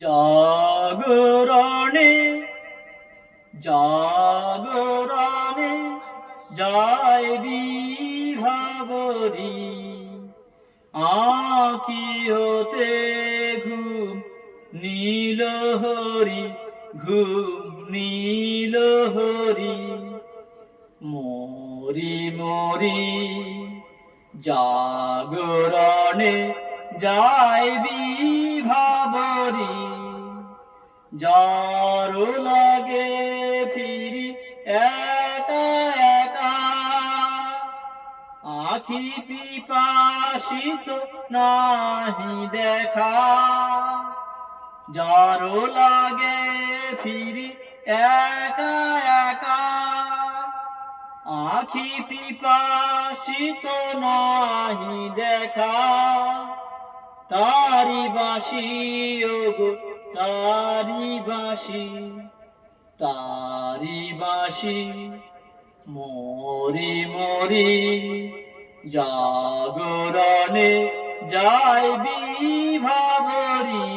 জাগরণে জাগরণে যায় বিভাবরী, আঁখি হতে ঘুম নীল হরি, ঘুম নীল হরি। মরি মরি জাগরণে যায় বিভাবরী, যার লাগে ফিরি একা একা, আখি পিপাসিত নাহি দেখা। যার লাগে ফিরি একা একা, আখি পিপাসিত নাহি দেখা। তারি বাঁশি ওগো তারি বাঁশি, তারি বাঁশি। মরি মরি জাগরণে যায় বিভাবরী।